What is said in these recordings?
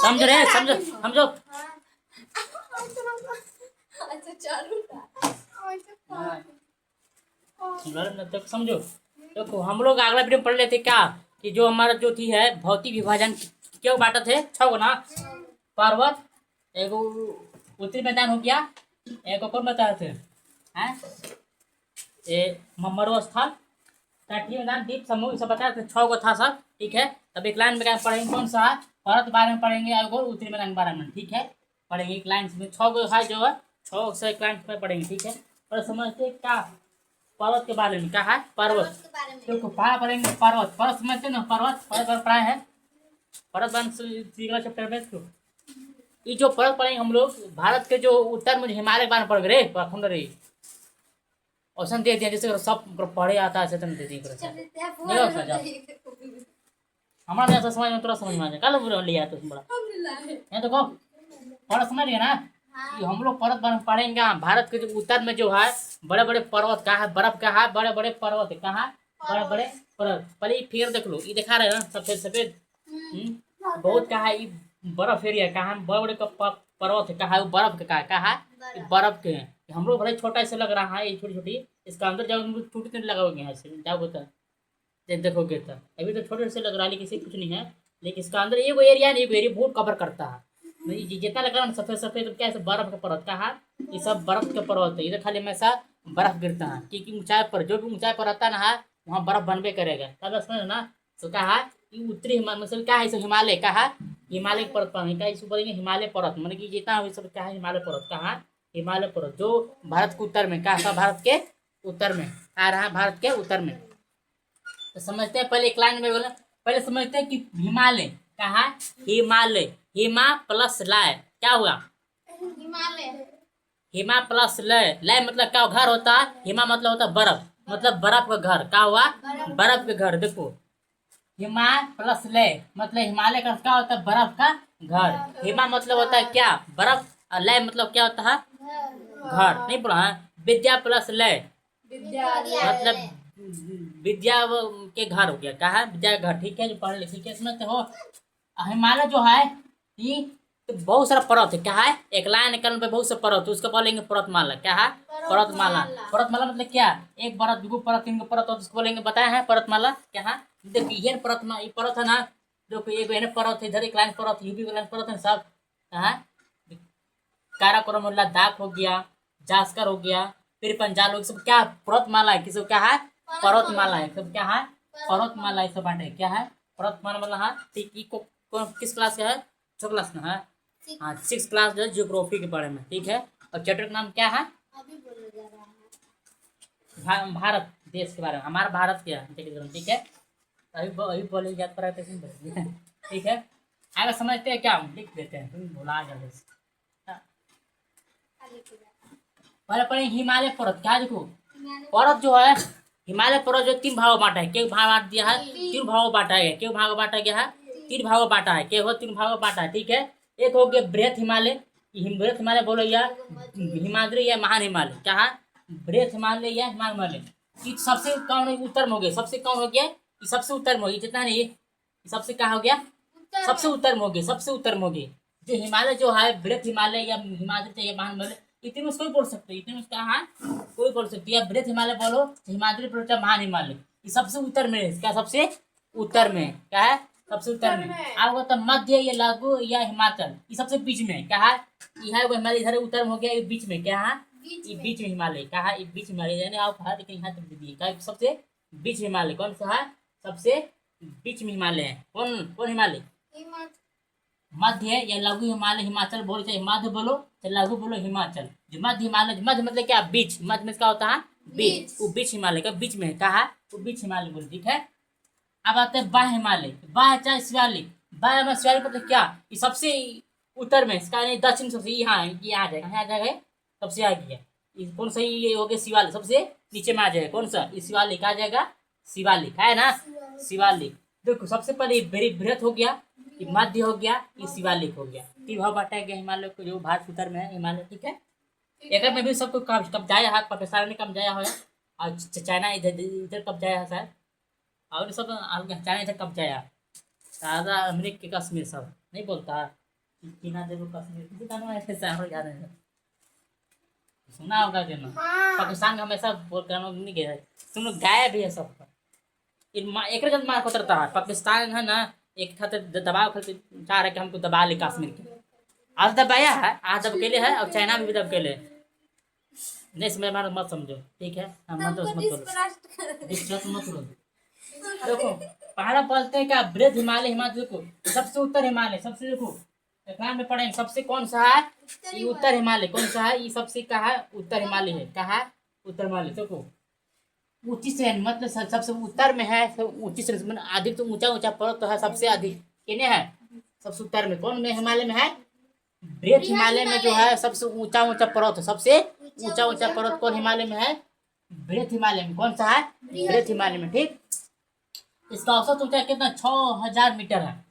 समझ रहे हैं? समझो समझो। तो समझो। देखो हम लोग अगला वीडियो में पढ़ लेते क्या कि जो हमारा जो थी है भौतिक विभाजन क्यों बांटा थे 6 गो ना। पर्वत, एगो उत्तरी मैदान हो गया, एक और बताए थे हैं ये मरुस्थल, तटीय मैदान, द्वीप समूह, सब बताया था 6 गो था सब। ठीक है, अब एक लाइन में पढ़ेंगे कौन सा है, भारत के बारे में पढ़ेंगे और उत्तरी मैदान के बारे में। ठीक है, पढ़ेंगे एक लाइन में 6 गो है जो है 6 से एक लाइन में पढ़ेंगे। ठीक है, और समझते क्या पर्वत के बारे में क्या है पर्वत। देखो पढ़ा पढ़ेंगे पर्वत। पर्वत समझते ना, पर्वत पर्वत पढ़ाए हैं पर्वत चैप्टर में। तो ये जो पर्वत पढ़ेंगे हम लोग भारत के जो उत्तर में हिमालय के बारे में पढ़ रे प्रखंड रे ऑप्शन दे दिया जैसे सब पढ़े आता है दे दी नहीं हो समझा हमारा जैसा समझ में थोड़ा समझ में आ जाए कल लिया तो बड़ा है तो कहो पर्वत समझ लिया ना कि हम लोग पर्वत पढ़ेंगे। भारत के जो उत्तर में जो है बड़े बड़े पर्वत का है, बर्फ का है, बड़े बड़े पर्वत है कहाँ बड़े बड़े पर्वत। पहले फिर देख लो ये दिखा रहे हैं ना सफेद सफेद बहुत कहा है बर्फ एरिया कहाँ बड़े बड़े पर्वत है कहा बर्फ का कहा बर्फ के हैं। हम लोग बड़े छोटा ऐसे लग रहा है ये छोटी छोटी इसका अंदर जाओ छोटे लगा हुए हैं ऐसे क्या होता है देखोगे तो अभी तो छोटे से लग रहा है लेकिन इसे कुछ नहीं है लेकिन इसका अंदर एक एरिया नहीं एक एरिया बहुत कवर करता है। जितना लग रहा है सफेद सफेद तो क्या है बर्फ का पर्वत कहा ये सब बर्फ के पर्वत है। इधर खाली हमेशा बर्फ गिरता है क्योंकि ऊंचाई पर जो भी ऊंचाई पर रहता है ना वहाँ बर्फ बनबे करेगा तब समझ ना। तो कहा उत्तरी मतलब क्या है हिमालय कहा हिमालय पर्वत पर क्या इसको बोलेंगे हिमालय पर्वत मतलब कि जितना सब क्या है हिमालय पर्वत कहा हिमालय पर्वत जो भारत के उत्तर में कहा भारत के उत्तर में आ रहा है भारत के उत्तर में। तो समझते हैं पहले एक लाइन में बोला पहले समझते हैं कि हिमालय कहा हिमालय हिमा प्लस लय क्या हुआ हिमालय हिमा प्लस लय लय मतलब क्या घर होता है हिमा मतलब होता है बर्फ मतलब बर्फ का घर क्या हुआ बर्फ के घर। देखो हिमा प्लस लय मतलब हिमालय का क्या होता है बर्फ का घर। हिमा मतलब होता है क्या बर्फ और लय मतलब क्या होता है घर नहीं पढ़ा है। विद्या प्लस लय मतलब विद्या के घर हो गया कहा विद्या का घर। ठीक है जो पढ़ लिखे ठीक है इसमें तो हो हिमालय जो है ये तो बहुत सारा पर्वत है क्या है एक लाइन निकलने पे बहुत से पर्वत उसको बोलेंगे पर्वतमाला क्या है पर्वतमाला। पर्वतमाला मतलब क्या एक पर्वत दो पर्वत तीन पर्वत उसको बोलेंगे बताया है पर्वतमाला क्या है। देखिए ये पर्वत है ना जो एक पर्वत है इधर एक लाइन पर्वत यूपी लाइन पर्वत है सब कहा काराकोरम लद्दाख हो गया जास्कर हो गया फिर पंजाब लोग सब क्या पर्वतमाला है किसी क्या है पर्वतमाला है सब क्या है पर्वतमाला है सब बांटे क्या है पर्वतमाला मतलब हाँ ठीक किस क्लास का है 6 क्लास में है हाँ 6 क्लास जो है ज्योग्राफी के बारे में। ठीक है और चैप्टर का नाम क्या है भारत देश के बारे में हमारा भारत क्या है ठीक है अभी अभी बोले याद पर ठीक है आगे समझते हैं क्या लिख देते हैं तुम भुला जाओगे। पहले पढ़े हिमालय पर्वत क्या देखो पर्वत जो है हिमालय पर्वत जो 3 भागों बांटा है क्यों भाग बांट दिया है 3 भागों बांटा गया क्यों भागों बांटा गया है 3 भागों बांटा है क्यों 3 भागों बांटा है। ठीक है एक हो गया बृहत हिमालय बृहत हिमालय बोलो या हिमाद्री या महान हिमालय क्या है बृहत हिमालय या हिमालय सबसे कौन उत्तर में हो गया सबसे कौन हो गया सबसे उत्तर में हो गया जितना नहीं सबसे क्या हो गया सबसे उत्तर में हो गया सबसे उत्तर में हो गया जो हिमालय जो है बृहत हिमालय या हिमाद्री या महान हिमालय इतने उसको बोल सकते इतने उसका हाँ कोई बोल सकती है बृहत हिमालय बोलो हिमाद्री पर्वत महान हिमालय ये सबसे उत्तर में क्या सबसे उत्तर में क्या है सबसे उत्तर में आपको तो मध्य या लघु या हिमाचल ये सबसे बीच में क्या है यह हिमालय इधर उत्तर में हो गया ये बीच में क्या है ये बीच में हिमालय क्या है ये बीच हिमालय यानी आप है लेकिन यहाँ तक दीजिए क्या सबसे बीच हिमालय कौन सा है सबसे बीच में हिमालय है कौन कौन हिमालय मध्य या लघु हिमालय हिमाचल बोलो चाहे मध्य बोलो चाहे लघु बोलो हिमाचल जो मध्य हिमालय मध्य मतलब क्या बीच मध्य में क्या होता है बीच वो बीच हिमालय का बीच में कहा वो बीच हिमालय बोलो। ठीक है अब आते हैं बाह्य हिमालय बाह्य चाहे शिवालिक बाह्य में शिवालिक मतलब क्या ये सबसे उत्तर में इसका नहीं दक्षिण सबसे यहाँ ये आ जाएगा यहाँ आ जाएगा सबसे आ गया कौन सा ये हो गया शिवालिक सबसे नीचे में आ जाएगा कौन सा ये शिवालिक आ जाएगा शिवालिक है ना शिवालिक। देखो सबसे पहले बृहत हो गया ये मध्य हो गया ये शिवालिक हो गया 3 भाग बांटा गया हिमालय को जो भारत उत्तर में है हिमालय। ठीक है एक में भी सबको कब्जाया है पाकिस्तान ने कब्जाया है और चाइना इधर इधर कब्जाया है शायद और सब चाइना इधर कब्जाया सारा अमेरिका कश्मीर सब नहीं बोलता चीना देखो कश्मीर किसी का नाम ऐसे साहब जा रहे हैं, सुना होगा कि ना। पाकिस्तान का हमेशा नहीं गया है, तुम लोग गाया भी है सब पर। एक जन मार उतरता है पाकिस्तान है ना, एक खातिर दबाव खातिर चाह रहे कि हमको दबा ले कश्मीर के। आज दबाया है, आज दब के लिए है, और चाइना में भी दब के लिए। नहीं समझ मारो मत समझो, ठीक है, हम मत मत बोलो, डिस्ट्रस मत बोलो। देखो पहाड़ा बोलते हैं क्या, बृहद हिमालय, हिमालय देखो सबसे उत्तर हिमालय, सबसे देखो एग्जाम में पढ़ेंगे सबसे कौन सा है, ये उत्तर हिमालय कौन सा है, ये सबसे कहा है उत्तर हिमालय है, कहा है उत्तर हिमालय। देखो ऊंची से मतलब सबसे उत्तर में है, ऊंची से मतलब अधिक तो ऊंचा ऊंचा पर्वत तो है, सबसे अधिक किने है सबसे उत्तर में, कौन में हिमालय में है, बृहद हिमालय में जो है सबसे ऊंचा ऊंचा पर्वत है, सबसे ऊंचा ऊंचा पर्वत कौन हिमालय में है, बृहद हिमालय में। कौन सा है, बृहद हिमालय में, ठीक। इसका औसत ऊंचाई कितना 6000 मीटर है।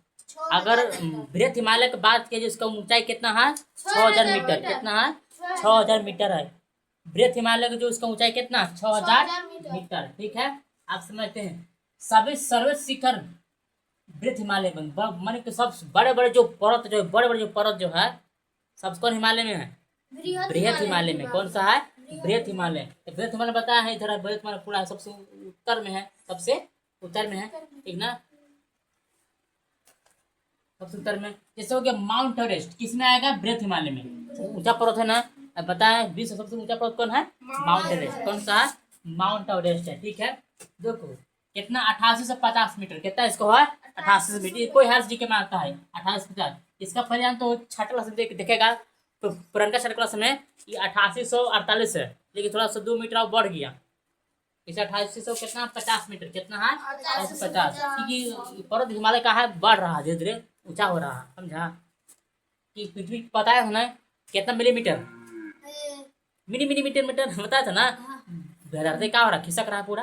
अगर बृहद हिमालय की बात किया, इसका ऊंचाई कितना है 6000 मीटर, कितना है 6000 मीटर है बृहद हिमालय का, जो इसका ऊंचाई कितना 6000 मीटर, ठीक है। आप समझते हैं सभी सर्वोच्च शिखर बृहद हिमालय में, माने कि सब बड़े बड़े जो पर्वत जो बड़े बड़े जो पर्वत जो है सब कौन हिमालय में है, बृहद हिमालय में। कौन सा है, बृहद हिमालय। बृहद हिमालय बताया है इधर, बृहद हिमालय पूरा सबसे उत्तर में है, सबसे उत्तर में है, ठीक ना, सबसे उत्तर में। जैसे हो गया माउंट एवरेस्ट, किसमें आएगा, बृहद हिमालय में, ऊंचा पर्वत है ना। अब बताएं विश्व सबसे ऊंचा पर्वत कौन है, माउंट एवरेस्ट। कौन सा है, माउंट एवरेस्ट है, ठीक है। देखो कितना 8850 मीटर, कितना इसको है 88 मीटर, कोई हर्ष जी के मारता है 8850। इसका परिणाम तो छठा क्लास में देखेगा, तो पुरनका छठा क्लास में ये 8848 है, लेकिन थोड़ा सा 2 मीटर और बढ़ गया, इसे 8800 कितना 50 मीटर, कितना है 8850, क्योंकि पर्वत हिमालय का है बढ़ रहा है, धीरे धीरे ऊंचा हो रहा है, समझा। कि पृथ्वी पता है ना कितना मिलीमीटर, मिलीमीटर मीटर बताया था ना, बेहतर क्या हो रहा, खिसक रहा है पूरा,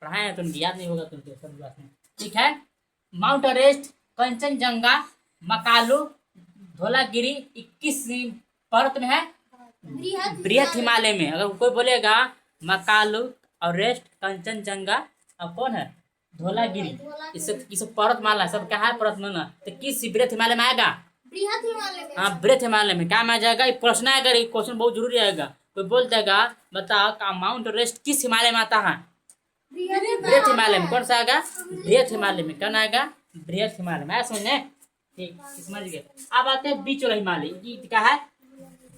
पढ़ाए हैं तुमको याद नहीं होगा तुमको सब बात में, ठीक है। माउंट एवरेस्ट, कंचनजंगा, मकालू, धौलागिरी 21 पर्वत में है बृहद हिमालय में। अगर कोई बोलेगा मकालू और एवरेस्ट, कंचनजंगा और कौन है धौलागिरी, इससे पर्वत माला सब क्या है पर्वत माला, तो किस बृहद हिमालय में आएगा, हाँ बृहद हिमालय में। क्या में आ जाएगा, ये प्रश्न आएगा, ये क्वेश्चन बहुत जरूरी आएगा। कोई बोल देगा बताओ का माउंट एवरेस्ट किस हिमालय में आता है, बृहद हिमालय में। कौन सा आएगा, बृहद हिमालय में, कौन आएगा, बृहद हिमालय में, समझने, ठीक समझ गए। अब आते हैं बीच वाला हिमालय, क्या है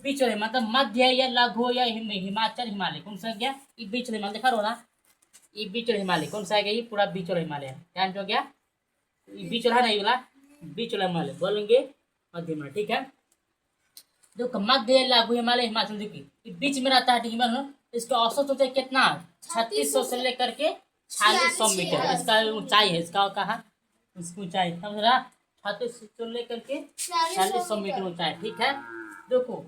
बीच वाला, मतलब मध्य या लघु या हिमाचल हिमालय, कौन सा गया, ये बीच वाला हिमालय देखा रहो ना, ये बीच वाला हिमालय कौन सा आएगा, ये पूरा बीच वाला हिमालय है, ध्यान हो गया, ये बीच वाला है ना, ये वाला बीच वाला हिमालय बोलेंगे मध्य हिमालय, ठीक है। देखो मध्य लघु हिमालय हिमाचल देखिए बीच में रहता है, ठीक है। इसका औसत ऊंचाई कितना 3600 से लेकर के 4600 मीटर इसका ऊंचाई है, इसका कहा इसकी ऊंचाई समझ रहा, 3600 से लेकर के 4600 मीटर ऊंचाई, ठीक है। देखो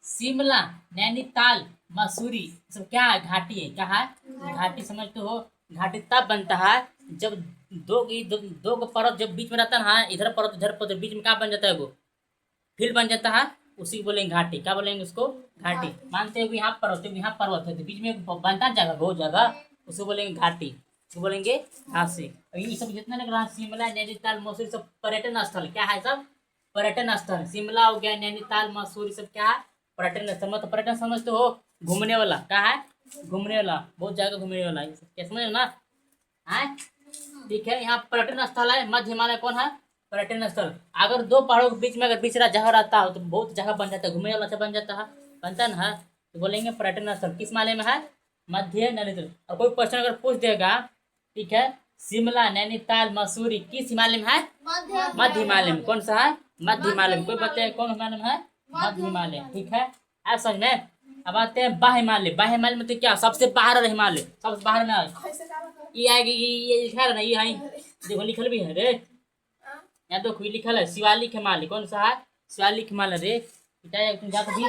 शिमला, नैनीताल, मसूरी सब क्या है, घाटी है, क्या है घाटी, समझते हो। घाटी तब बनता है जब दो पर्वत जब बीच में रहता है ना, इधर पर्वत इधर पर्वत, बीच में क्या बन जाता है, वो फील्ड बन जाता है, उसी को बोलेंगे घाटी। क्या बोलेंगे उसको, घाटी। मानते हो कि यहाँ पर्वत है, यहाँ पर्वत है, तो बीच में बनता है जगह बहुत जगह, उसको बोलेंगे घाटी, उसको बोलेंगे घासी। ये सब जितना लग रहा, शिमला नैनीताल मसूरी सब पर्यटन स्थल, क्या है सब पर्यटन स्थल। शिमला हो गया, नैनीताल मसूरी सब क्या है पर्यटन स्थल, मतलब पर्यटन समझते हो घूमने वाला, क्या है घूमने वाला, बहुत जगह घूमने वाला, क्या समझ ना है, ठीक है। यहाँ पर्यटन स्थल है, मध्य हिमालय कौन है पर्यटन स्थल। अगर दो पहाड़ों के बीच में अगर बीच जगह रहता हो तो बहुत जगह बन जाता है, घूमने वाला अच्छा बन जाता है, बनता ना, तो बोलेंगे पर्यटन स्थल किस हिमालय में है, मध्य नैनीताल। और कोई क्वेश्चन अगर पूछ देगा, ठीक है, शिमला नैनीताल मसूरी किस हिमालय में है, मध्य हिमालय में। कौन सा है, मध्य हिमालय में। कोई बताए कौन हिमालय में है, मध्य हिमालय, ठीक है। आप समझ में। अब आते हैं बाह्य हिमालय। बाह्य हिमालय में तो क्या सबसे बाहर है हिमालय, सबसे बाहर में ये आएगी, ये लिखा है ना, ये है देखो लिखल भी है रे, यहाँ देखो लिखल है शिवालिक हिमालय। कौन सा है, शिवालिक हिमालय रे, तुम जा भी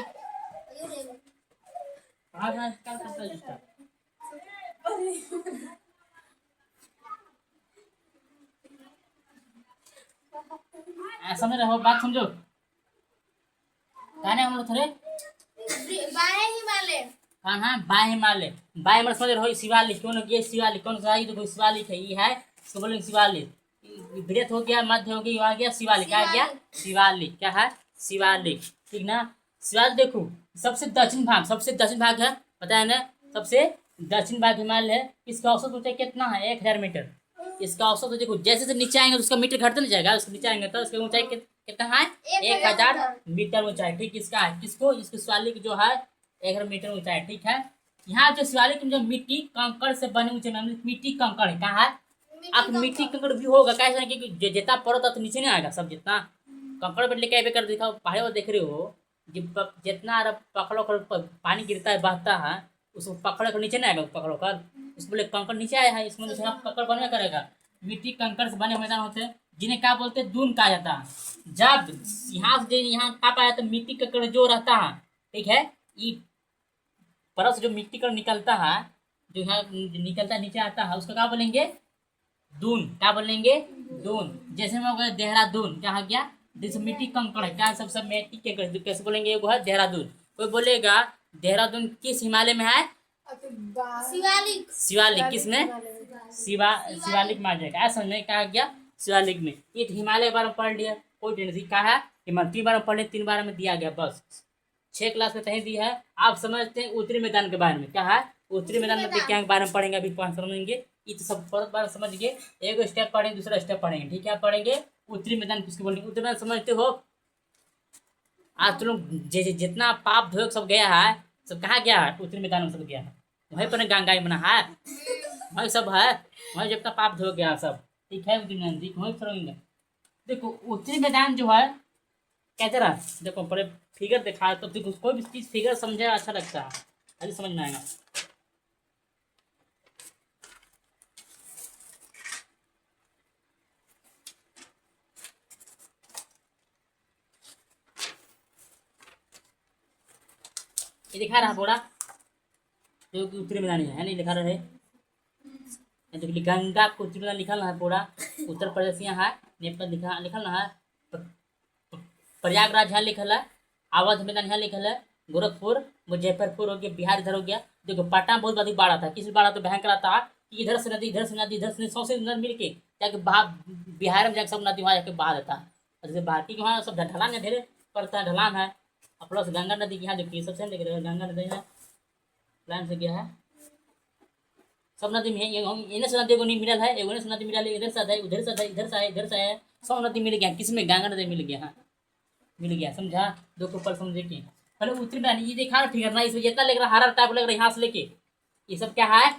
समझ रहे हो, बात समझो, कहने हम लोग थोड़े बाह्य हिमालय, कहाँ बाह्य हिमालय, बाह्य हिमालय समझ रहे हो, शिवालिक क्यों ना, ये शिवालिक कौन सा है, तो कोई शिवालिक है, ये है इसको बोलेंगे शिवालिक। वृहत हो गया, मध्य हो गई, आ गया शिवालिक, क्या आ गया शिवालिक, क्या है शिवालिक, ठीक ना। शिवालिक देखो सबसे दक्षिण भाग है, पता है ना, सबसे दक्षिण भाग हिमालय है। इसका औसत ऊंचाई कितना है 1000 मीटर। इसका औसत तो देखो जैसे जैसे नीचे आएंगे तो उसका मीटर घटता नहीं जाएगा, उसके नीचे आएंगे तो उसकी ऊंचाई कितना है 1000 मीटर ऊंचाई, ठीक। इसका है किसको, इसको शिवालिक जो है 1000 मीटर ऊंचाई, ठीक है। यहाँ जो शिवालिक में जो मिट्टी कंकड़ से बने ऊंचे मिट्टी कंकड़ है, कहाँ है आप मिट्टी कंकड़ भी होगा, कैसे कि जितना पड़ता तो नीचे नहीं आएगा सब, जितना कंकड़ पर लेके कर दिखाओ पहाड़ी पर देख रहे हो, जितना पकड़ो कर पानी गिरता है बहता है, उसको पकड़ कर नीचे नहीं आएगा, पकड़ो कर उसको बोले कंकड़ नीचे आया है, इसमें कंकड़ बनना करेगा। मिट्टी कंकड़ से बने मैदान होते हैं जिन्हें क्या बोलते हैं दून कहा जाता है। जब यहाँ से यहाँ का पाया तो मिट्टी कंकड़ जो रहता है, ठीक है, ये परत से जो मिट्टी का निकलता है, जो यहाँ निकलता नीचे आता है, उसको क्या बोलेंगे दून, क्या बोलेंगे दून। जैसे में हो गया देहरादून, क्या हो गया जैसे मिट्टी कंकड़ है, क्या सब सब मिट्टी कंकड़, तो कैसे बोलेंगे वो है देहरादून। कोई बोलेगा देहरादून किस हिमालय में है, शिवालिक शिवालिक किस में शिवालिक में आ जाएगा, ऐसा नहीं कहा गया शिवालिक में। ये तो हिमालय के बारे में पढ़ लिया, कोई टेंशन कहा है हिमालय 3 बार में पढ़ लिया, 3 बार में दिया गया बस, 6 क्लास में कहीं दी है। आप समझते हैं उत्तरी मैदान के बारे में, क्या है उत्तरी मैदान में क्या के बारे में पढ़ेंगे, अभी समझेंगे। ये तो सब बार समझ गए, एक स्टेप पढ़ेंगे दूसरा स्टेप पढ़ेंगे, ठीक है। पढ़ेंगे उत्तरी मैदान किसको बोलेंगे, उत्तरी मैदान समझते हो। आज तुम लोग जितना पाप धोक सब गया है, सब कहाँ गया है उत्तरी मैदान में सब गया है, वहीं पर गंगा बना है, वही सब है, वही जितना पाप धो गया सब, ठीक है। उत्तरी मैदान वही करेंगे। देखो उत्तरी मैदान जो है कैसे रहा, देखो पहले फिगर दिखा तो देखो कोई भी चीज फिगर समझे अच्छा लगता है, अभी समझ में आएगा। ये दिखा रहा पूरा जो कि उत्तरी मैदान है नहीं दिखा रहा है, तो गंगा को उत्तरी मैदान लिखल है पूरा, उत्तर प्रदेश यहाँ है, नेपाल लिखल है, प्रयागराज यहाँ लिखल है, अवध मैदान यहाँ लिखल है, गोरखपुर मुजफ्फरपुर हो गया, बिहार इधर हो गया। देखो पटना बहुत अधिक बाढ़ आता है, किस बाढ़ आता भयंकर आता है कि इधर से नदी इधर से नदी इधर से 100 से नदी मिल के जाके बिहार में जाके सब नदी वहाँ जाके बहा देता है, जैसे भारती के वहाँ सब ढलान है, ढेरे पड़ता है ढलान है। और प्लस गंगा नदी की यहाँ देखिए सबसे देख रहे हो, गंगा नदी है लाइन से गया है, सब नदी में इन्हें से नदी को नहीं मिलल है, एगो से नदी मिलल है, इधर से है उधर से है इधर से है इधर से है, सब नदी मिल गया, किसमें गंगा नदी मिल गया, हाँ मिल गया, समझा। दो को ऊपर समझे कि पहले उत्तरी मैदान ये देखा फिगर ना, इसमें जितना लग रहा हरा टाइप लग रहा है यहाँ से लेके, ये सब क्या है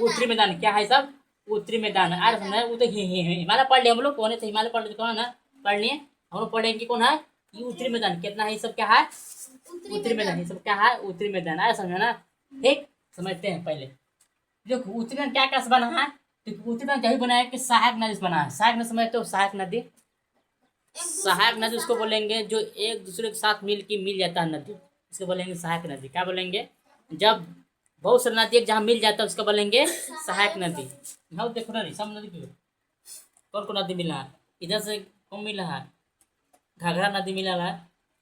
उत्तरी मैदान, क्या है सब उत्तरी मैदान है। अरे सुना वो तो हिमालय पढ़ लिया हम लोग, कौन है हिमालय पढ़ कौन है ना पढ़ लिए हम लोग, पढ़ेंगे कौन है ये उत्तरी मैदान, कितना है ये सब क्या है उत्तरी मैदान, ये सब क्या है उत्तरी मैदान, अरे समझा ना, ठीक समझते हैं। पहले जो उत्तरी मैदान क्या क्या से बना है, तो उत्तरी मैदान यही बना है कि सहायक नदी से बना है, सहायक नदी समझते हो, सहायक नदी, सहायक नदी उसको बोलेंगे जो एक दूसरे के साथ मिल जाता है नदी, इसको बोलेंगे सहायक नदी। क्या बोलेंगे जब बहुत सारी नदी जहाँ मिल जाता है उसको बोलेंगे सहायक नदी। यहाँ देखो ना सब नदी क्यों कौन कौन नदी मिला है, इधर से कौन मिला है घाघरा नदी मिलल है,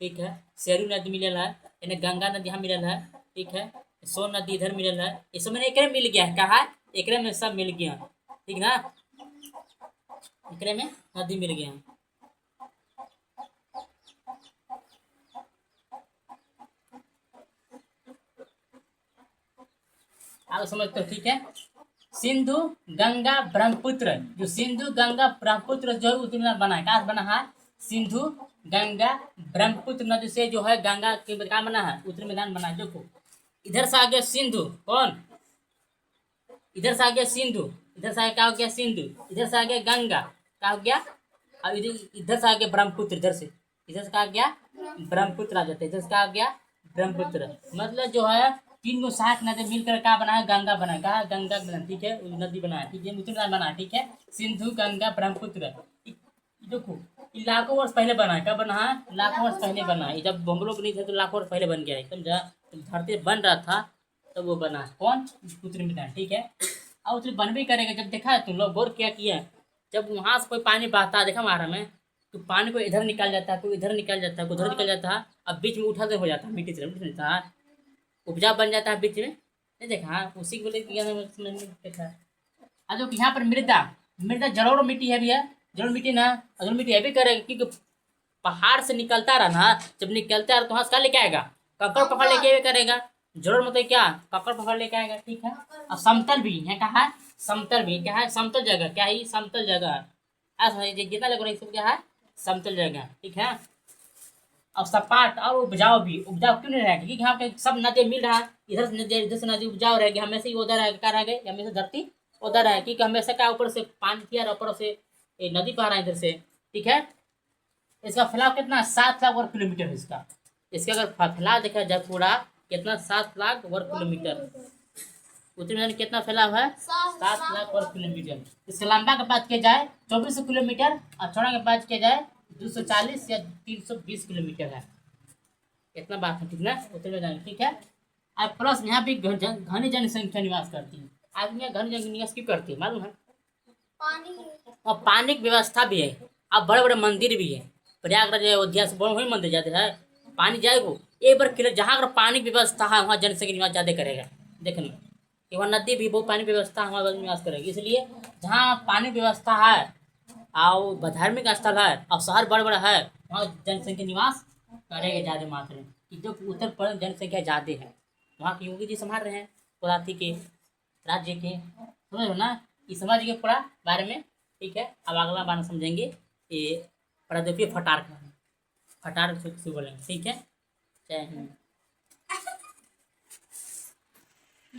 ठीक है, शेरू नदी मिलल है, इन्हें गंगा नदी यहाँ मिलल है, ठीक है, सोन नदी इधर मिलल है, ये सब मैंने एक मिल गया है, कहा एक में सब मिल गया, ठीक ना, एक में नदी मिल गया। आप समझते हो, ठीक है। सिंधु गंगा ब्रह्मपुत्र, जो सिंधु गंगा ब्रह्मपुत्र जो है उत्तरी मैदान बना है, कहाँ बना है सिंधु गंगा ब्रह्मपुत्र नदी से जो है गंगा के क्या बना है उत्तरी मैदान बना है। देखो इधर से आ गया सिंधु, कौन इधर से आ गया सिंधु, इधर से क्या हो गया सिंधु, इधर से आ गया गंगा क्या हो गया, और इधर से आ गया ब्रह्मपुत्र, इधर से क्या आ गया ब्रह्मपुत्र आ जाता है, इधर से क्या आ गया ब्रह्मपुत्र। मतलब जो है 3 गो सहायक नदी मिलकर क्या बना है गंगा बना है, कहा गंगा बना, ठीक है, नदी बना है, ठीक है, उत्तरी मैदान बना है, ठीक है, सिंधु गंगा ब्रह्मपुत्र। देखो लाखों वर्ष पहले बना है, कब बना है लाखों वर्ष पहले बना है, जब हम लोग नहीं थे तो लाखों वर्ष पहले बन गया है, समझा, धरती बन रहा था तब वो बना है, कौन उत्तरी मैदान, ठीक है। और उत्तरी बन भी करेगा, जब देखा है तुम लोग गौर क्या किया, जब वहाँ से कोई पानी बहता है देखा मारा में, तो पानी को इधर निकल जाता है, कोई इधर निकल जाता है, कोई उधर निकल जाता है, अब बीच में उठा हो जाता है मिट्टी से मिलता है, उपजा बन जाता है बीच में, नहीं देखा उसी को लेकर देखा। अब जो यहाँ पर मृदा जलोढ़ मिट्टी है भैया, जलोढ़ मिट्टी ना, जलोढ़ मिट्टी ये भी करेगा क्योंकि पहाड़ से निकलता रहा ना, जब निकलता रहा तो वहाँ से क्या लेके आएगा, कंकड़ पकड़ लेके ये करेगा। जलोढ़ मतलब क्या, पकड़ पकड़ लेके आएगा, ठीक है। और समतल भी है, कहा है समतल भी, क्या है समतल जगह, क्या है ये समतल जगह है, ऐसा समझिए जितना लग रहा है सब क्या है समतल जगह, ठीक है। और सपाट और उपजाऊ भी, उपजाऊ क्यों नहीं रहेगा क्योंकि यहाँ पे सब नदी मिल रहा है, इधर से नदी इधर से नदी उपजाऊ रहेगी, हमेशा ही उधर रहेगा, क्या रहेगा हमेशा धरती उधर है, क्योंकि हमेशा क्या ऊपर से पानी थी और ऊपर से ये नदी बह रहा है इधर से, ठीक है। इसका फैलाव कितना 7 लाख वर्ग किलोमीटर है इसका, इसका अगर फैलाव देखा जाए पूरा कितना 7 लाख वर्ग किलोमीटर, उत्तरी में कितना फैलाव है 7 लाख वर्ग किलोमीटर। इसका लंबा की बात किया जाए 2400 किलोमीटर और चौड़ा की बात किया जाए 240 या 320 किलोमीटर है, इतना बात है, ठीक ना उत्तरी में जाने, ठीक है। अब प्लस यहाँ पे घनी जनसंख्या निवास करती है, आदमी यहाँ घनी जनसंख्या निवास क्यों करती है मालूम है, पानी और पानी की व्यवस्था भी है, अब बड़े बड़े मंदिर भी है, प्रयागराज अयोध्या से बड़े बड़े मंदिर जाते हैं, पानी जाएगा एक बार किले, जहाँ अगर पानी की व्यवस्था है वहाँ जनसंख्या निवास ज़्यादा करेगा, देखने कि वहाँ नदी भी बहुत पानी की व्यवस्था है वहाँ निवास करेगी, इसलिए जहाँ पानी की व्यवस्था है और धार्मिक स्थल है और शहर बड़ा बड़ा है वहाँ जनसंख्या निवास करेगा ज़्यादा मात्रा में, कि जो उत्तर प्रदेश जनसंख्या ज़्यादा है वहाँ के योगी जी संभाल रहे हैं पुराती के राज्य के, समझ लो ना, ये समझ गए पूरा बारे में, ठीक है। अब अगला बार समझेंगे ये प्रायद्वीपीय फटार का, फटार से बोलेंगे, ठीक है। जय हिंद।